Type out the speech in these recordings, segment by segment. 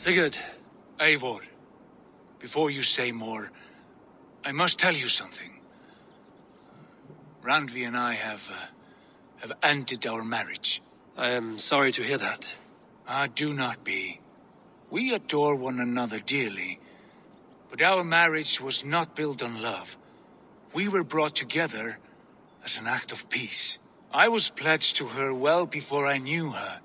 Sigurd. Eivor, before you say more, I must tell you something. Randvi and I have ended our marriage. I am sorry to hear that. Ah, do not be. We adore one another dearly, but our marriage was not built on love. We were brought together as an act of peace. I was pledged to her well before I knew her,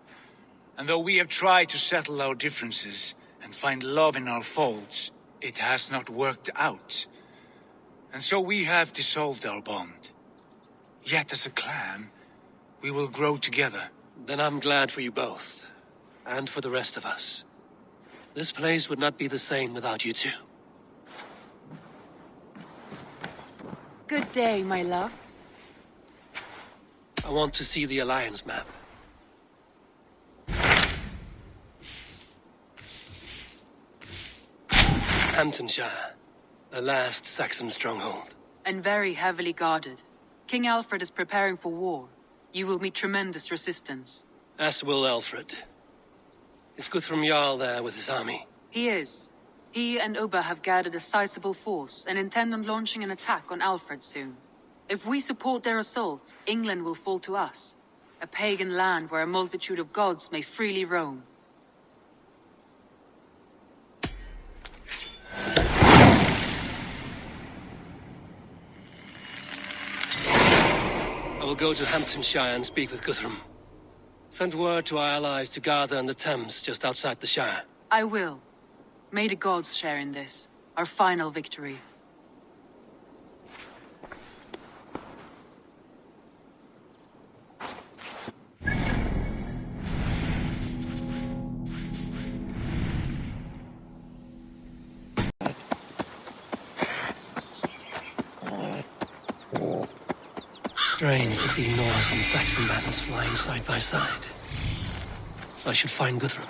and though we have tried to settle our differences and find love in our faults, it has not worked out. And so we have dissolved our bond. Yet as a clan, we will grow together. Then I'm glad for you both. And for the rest of us. This place would not be the same without you two. Good day, my love. I want to see the Alliance map. Hamptonshire, the last Saxon stronghold. And very heavily guarded. King Alfred is preparing for war. You will meet tremendous resistance. As will Alfred. Is Guthrum Jarl there with his army? He is. He and Ubba have gathered a sizable force and intend on launching an attack on Alfred soon. If we support their assault, England will fall to us. A pagan land where a multitude of gods may freely roam. I will go to Hamptonshire and speak with Guthrum. Send word to our allies to gather in the Thames just outside the Shire. I will. May the gods share in this, our final victory. Strange to see Norse and Saxon banners flying side by side. I should find Guthrum.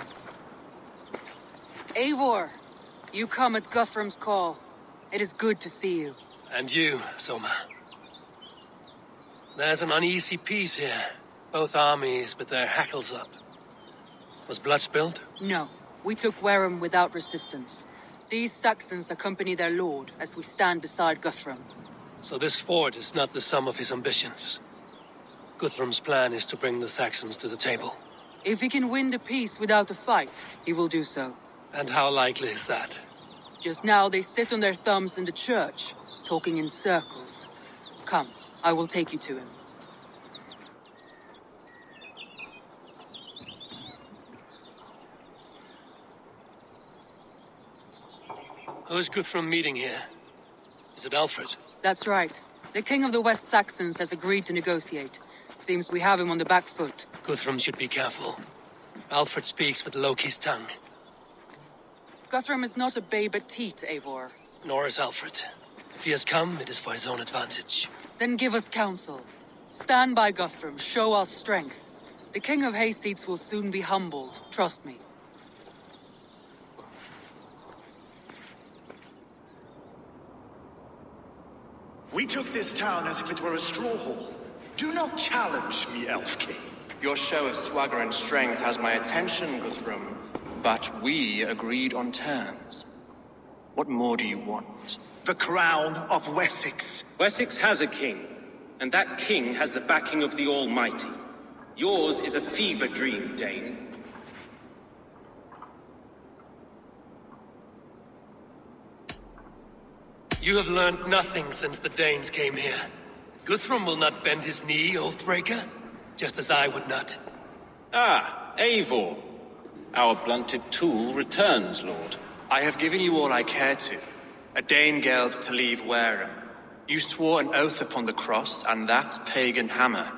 Eivor, you come at Guthrum's call. It is good to see you. And you, Soma. There's an uneasy peace here. Both armies with their hackles up. Was blood spilled? No, we took Wareham without resistance. These Saxons accompany their lord as we stand beside Guthrum. So this fort is not the sum of his ambitions. Guthrum's plan is to bring the Saxons to the table. If he can win the peace without a fight, he will do so. And how likely is that? Just now they sit on their thumbs in the church, talking in circles. Come, I will take you to him. Who is Guthrum meeting here? Is it Alfred? That's right. The king of the West Saxons has agreed to negotiate. Seems we have him on the back foot. Guthrum should be careful. Alfred speaks with Loki's tongue. Guthrum is not a babe at teat, Eivor. Nor is Alfred. If he has come, it is for his own advantage. Then give us counsel. Stand by Guthrum, show our strength. The king of Hayseeds will soon be humbled, trust me. We took this town as if it were a straw hall. Do not challenge me, Elf King. Your show of swagger and strength has my attention, Guthrum. But we agreed on terms. What more do you want? The crown of Wessex. Wessex has a king, and that king has the backing of the Almighty. Yours is a fever dream, Dane. You have learned nothing since the Danes came here. Guthrum will not bend his knee, Oathbreaker, just as I would not. Ah, Eivor. Our blunted tool returns, Lord. I have given you all I care to. A Danegeld to leave Wareham. You swore an oath upon the cross, and that pagan hammer.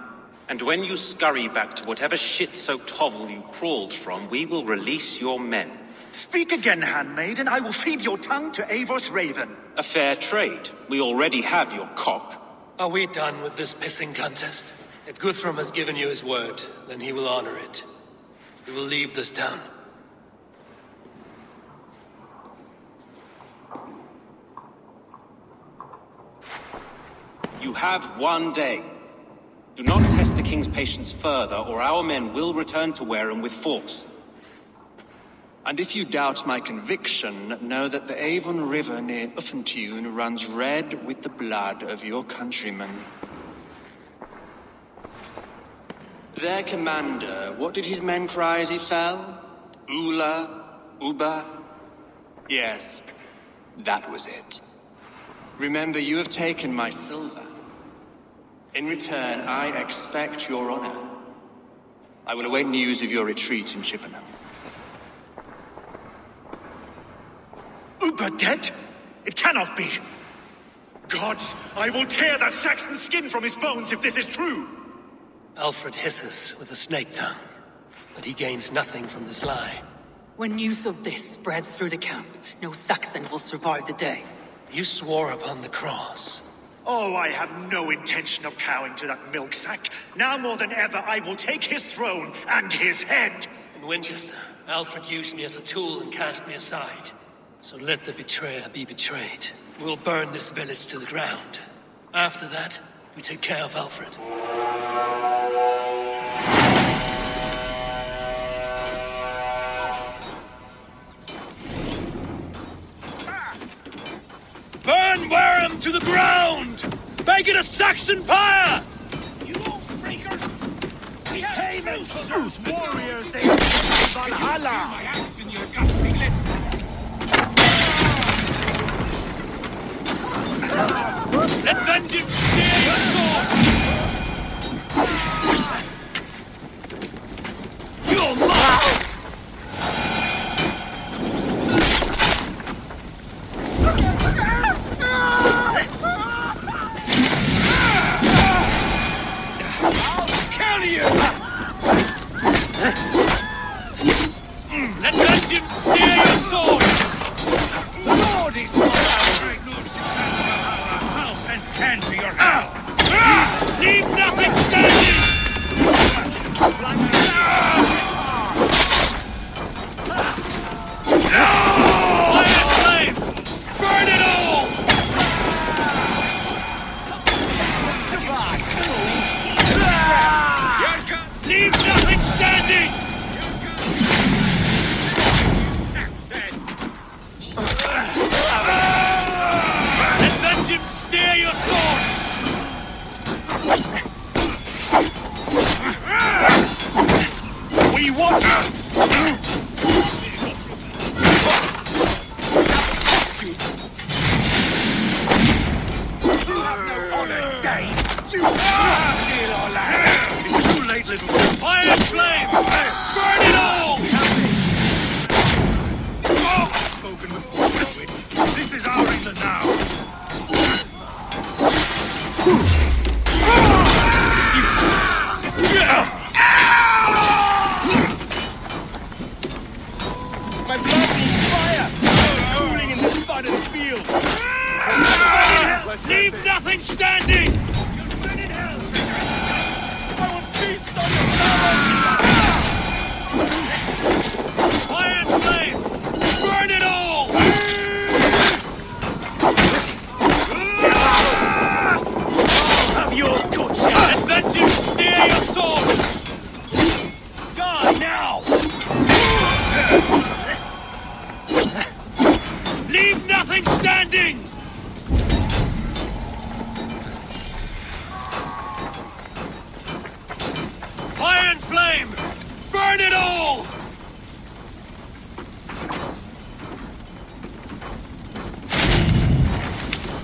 And when you scurry back to whatever shit-soaked hovel you crawled from, we will release your men. Speak again, handmaid, and I will feed your tongue to Eivor's raven. A fair trade. We already have your cock. Are we done with this pissing contest? If Guthrum has given you his word, then he will honor it. We will leave this town. You have one day. Do not test the king's patience further, or our men will return to Wareham with force. And if you doubt my conviction, know that the Avon River near Uffentune runs red with the blood of your countrymen. Their commander, what did his men cry as he fell? Ula? Uba? Yes, that was it. Remember, you have taken my silver. In return, I expect your honor. I will await news of your retreat in Chippenham. Uber dead? It cannot be. Gods, I will tear that Saxon skin from his bones if this is true. Alfred hisses with a snake tongue, but he gains nothing from this lie. When news of this spreads through the camp, no Saxon will survive the day. You swore upon the cross. Oh, I have no intention of cowing to that milk sack. Now more than ever, I will take his throne and his head. In Winchester, Alfred used me as a tool and cast me aside. So let the betrayer be betrayed. We'll burn this village to the ground. After that, we take care of Alfred. Burn Wareham to the ground! Make it a Saxon pyre! You oath-breakers! We have Payment for those warriors they have in Valhalla! my axe in your gut, piglets! Let vengeance steer your sword! You're mine! Kill you! Let vengeance steer your sword! Lord is my I'll send Ken to your house! Leave nothing standing! Fire flame! Burn it all! Leave nothing standing! Let vengeance steer your swords! We want Steal our land! It's too late, little girl. fire flame! Burn it all! Spoken with force. This is our England now. My blood needs fire! Cooling in the sun and field! Leave nothing standing! I will feast on your flowers! Fire and flame! Burn it all! Have your good shot. Let vengeance steer your swords! Die now. Leave nothing standing! Fire and flame! Burn it all!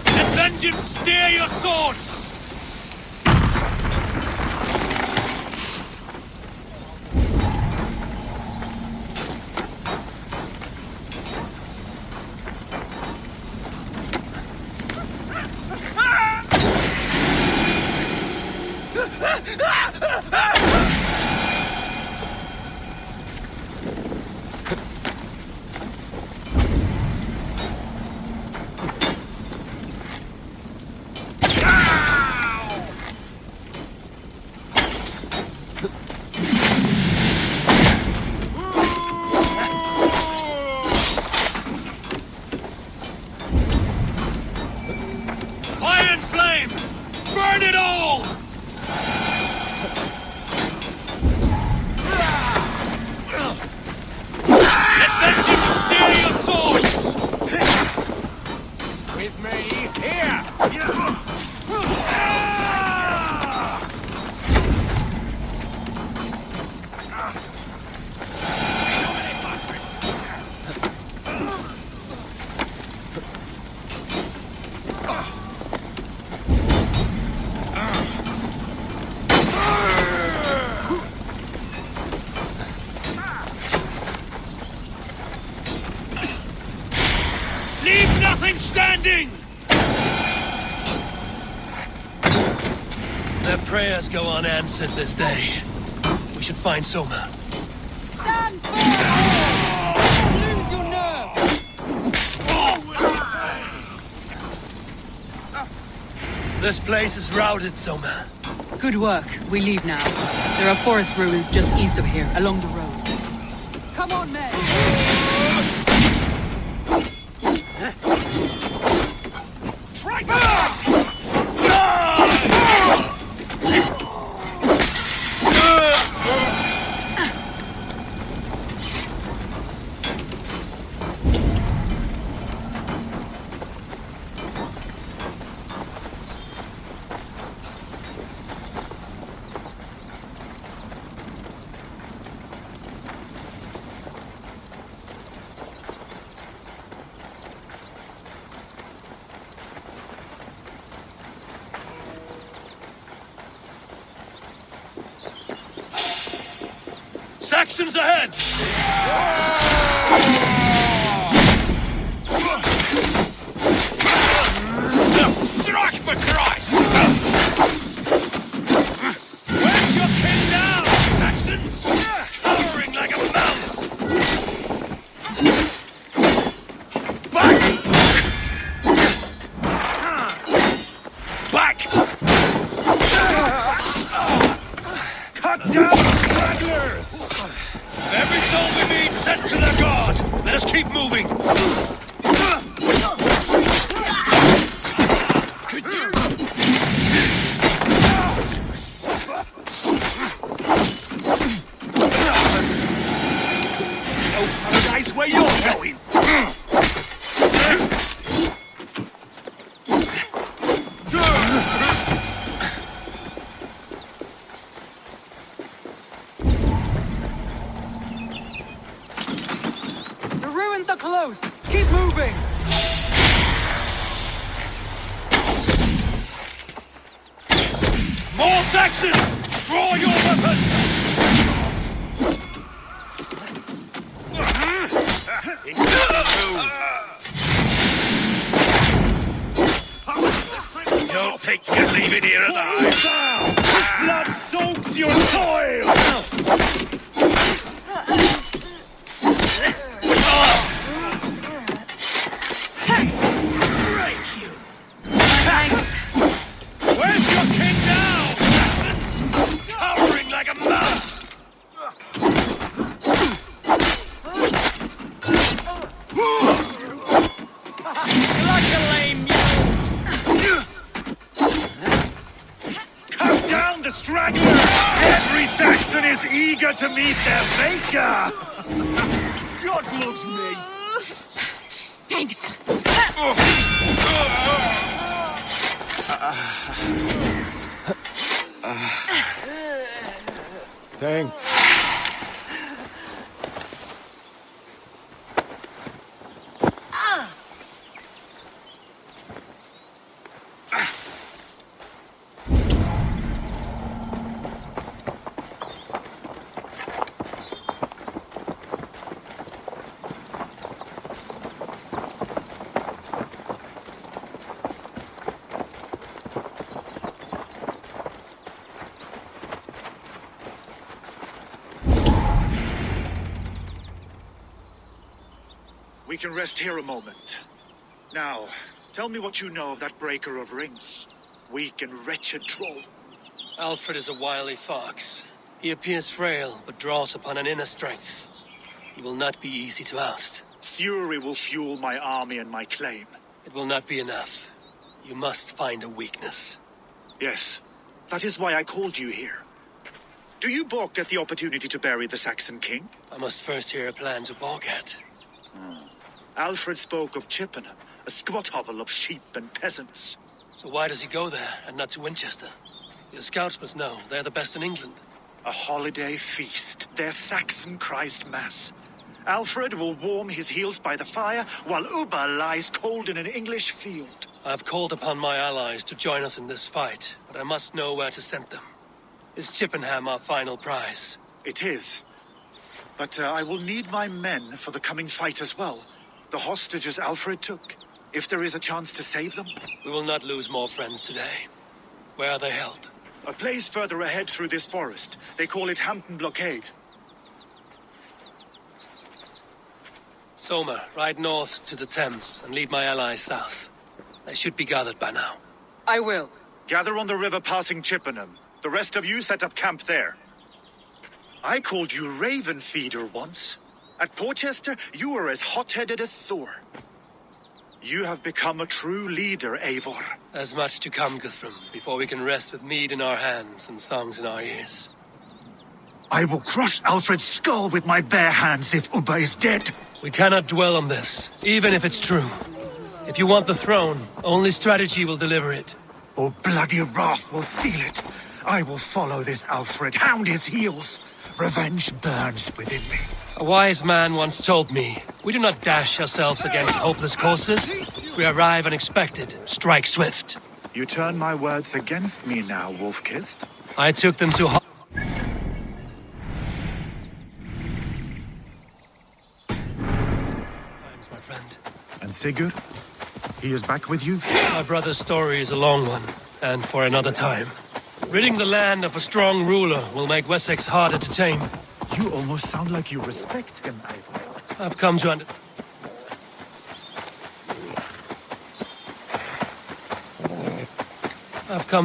Let vengeance steer your swords! Fire and flame! Burn it all! yours! With me, here! Leave nothing standing! Their prayers go unanswered this day. We should find Soma. Stand firm! Lose your nerve! This place is routed, Soma. Good work. We leave now. There are forest ruins just east of here, along the road. Come on, men! Saxons ahead! Strike for Christ! Where's your king now, Saxons? Cowering like a mouse! Back! Back! Cut down stragglers! Every soul we meet sent to their god! Let us keep moving! Could you? No paradise where you're going! The ruins are close! Keep moving! More Saxons! Draw your weapons! Don't think you're leaving here alive! This blood soaks your soil! Where's your king now, Saxons? Cowering like a mouse! Like a lame mule! Cut down the stragglers! Every Saxon is eager to meet their maker! God loves me! Thanks! Thanks. We can rest here a moment. Now, tell me what you know of that breaker of rings. Weak and wretched troll. Alfred is a wily fox. He appears frail, but draws upon an inner strength. He will not be easy to oust. Fury will fuel my army and my claim. It will not be enough. You must find a weakness. Yes, that is why I called you here. Do you balk at the opportunity to bury the Saxon king? I must first hear a plan to balk at. Alfred spoke of Chippenham, a squat hovel of sheep and peasants. So why does he go there, and not to Winchester? Your scouts must know. They're the best in England. A holiday feast, their Saxon Christ Mass. Alfred will warm his heels by the fire, while Ubba lies cold in an English field. I've called upon my allies to join us in this fight, but I must know where to send them. Is Chippenham our final prize? It is. But I will need my men for the coming fight as well. The hostages Alfred took. If there is a chance to save them. We will not lose more friends today. Where are they held? A place further ahead through this forest. They call it Hampton Blockade. Somer, ride north to the Thames and lead my allies south. They should be gathered by now. I will. Gather on the river passing Chippenham. The rest of you set up camp there. I called you Raven Feeder once. At Porchester, you were as hot-headed as Thor. You have become a true leader, Eivor. There's much to come, Guthrum, before we can rest with mead in our hands and songs in our ears. I will crush Alfred's skull with my bare hands if Ubba is dead. We cannot dwell on this, even if it's true. If you want the throne, only strategy will deliver it. Or bloody wrath will steal it. I will follow this Alfred, hound his heels. Revenge burns within me. A wise man once told me, we do not dash ourselves against hopeless courses. We arrive unexpected, strike swift. You turn my words against me now, Wolf-Kissed. I took them to Thanks, my friend. And Sigurd? He is back with you? My brother's story is a long one, and for another time. Ridding the land of a strong ruler will make Wessex harder to tame. You almost sound like you respect him, Eivor. I've come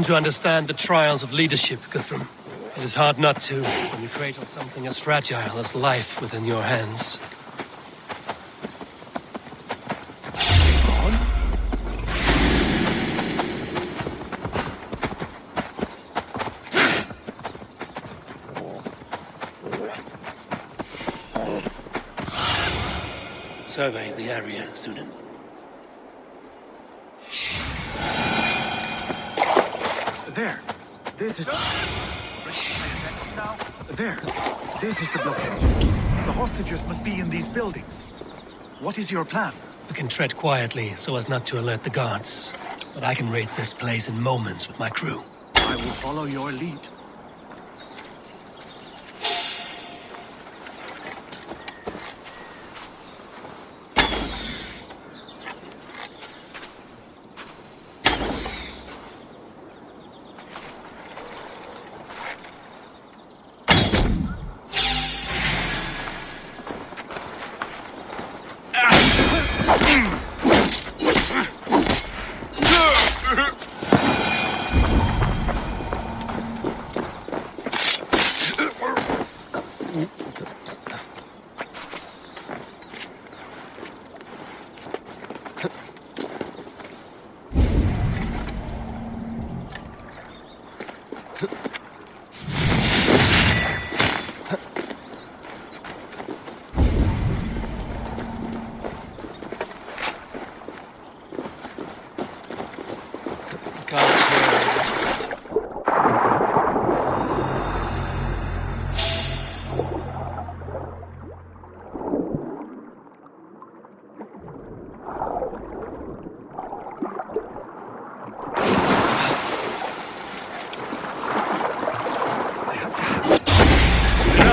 to understand the trials of leadership, Guthrum. It is hard not to, when you cradle something as fragile as life within your hands. Survey the area, Sunan. There. This is... There. This is the blockade. The hostages must be in these buildings. What is your plan? We can tread quietly so as not to alert the guards. But I can raid this place in moments with my crew. I will follow your lead.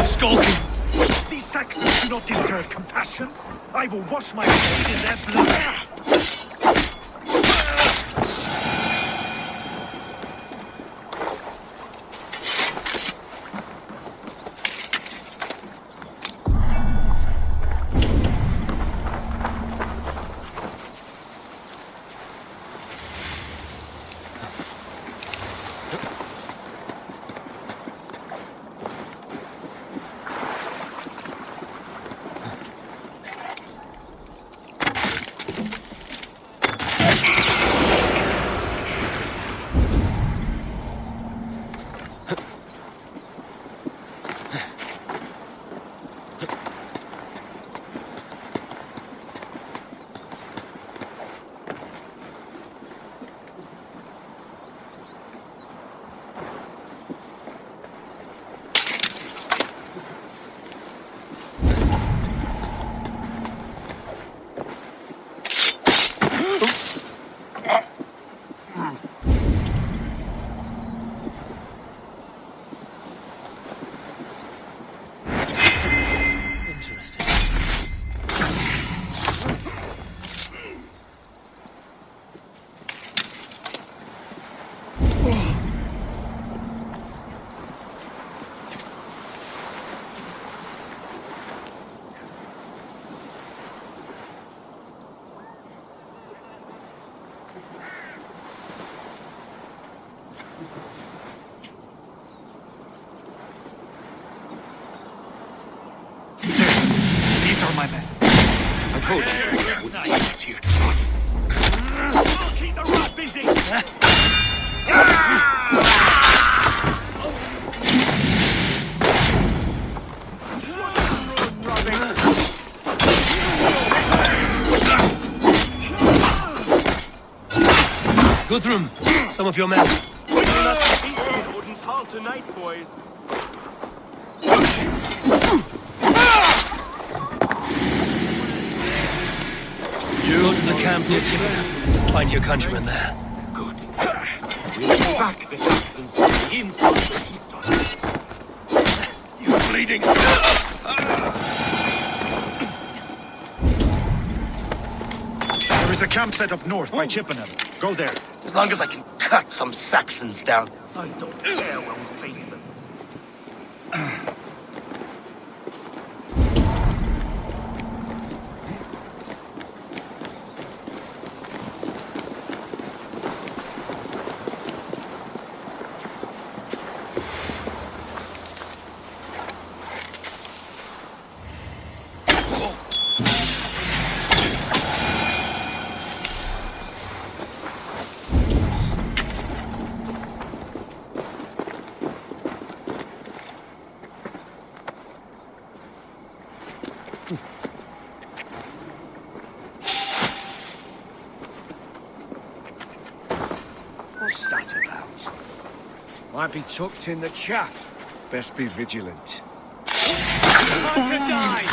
Skulking! These Saxons do not deserve compassion. I will wash my blade in their blood. my men. I told you I wouldn't leave us here to rot. We'll keep the rat busy! Guthrum, some of your men. We're not feasting in Odin's hall tonight, boys. You go to the camp near Tibet. Find your countrymen there. Good. We'll get back the Saxons for the insults they heaped on us. You're bleeding. There is a camp set up north by Chippenham. Go there. As long as I can cut some Saxons down. I don't care when we face them. What's that about? Might be tucked in the chaff. Best be vigilant. Time to die!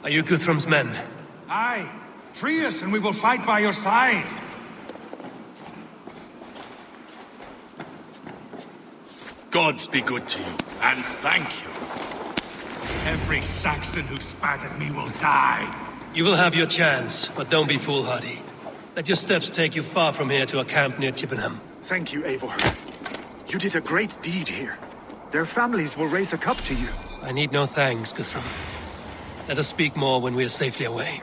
Are you Guthrum's men? Aye. Free us and we will fight by your side. Gods be good to you, and thank you. Every Saxon who spat at me will die. You will have your chance, but don't be foolhardy. Let your steps take you far from here to a camp near Chippenham. Thank you, Eivor. You did a great deed here. Their families will raise a cup to you. I need no thanks, Guthrum. Let us speak more when we are safely away.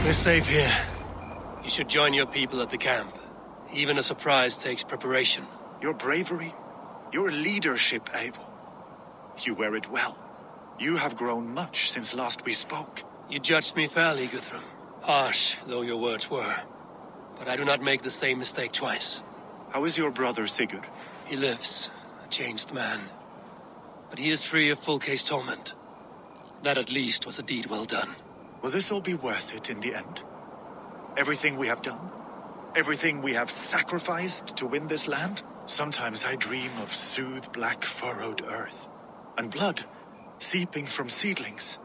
We're safe here. You should join your people at the camp. Even a surprise takes preparation. Your bravery, your leadership, Eivor. You wear it well. You have grown much since last we spoke. You judged me fairly, Guthrum. Harsh though your words were. But I do not make the same mistake twice. How is your brother, Sigurd? He lives, a changed man. But he is free of full case torment. That at least was a deed well done. Will this all be worth it in the end? Everything we have done? Everything we have sacrificed to win this land? Sometimes I dream of soothed black furrowed earth. And blood seeping from seedlings,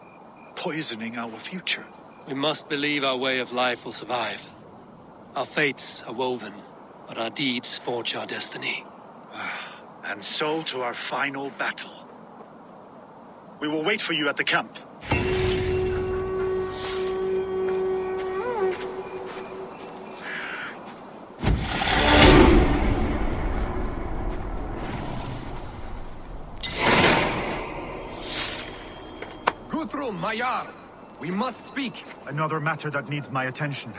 poisoning our future. We must believe our way of life will survive. Our fates are woven, but our deeds forge our destiny. And so to our final battle. We will wait for you at the camp. Guthrum, my Jarl! We must speak. Another matter that needs my attention.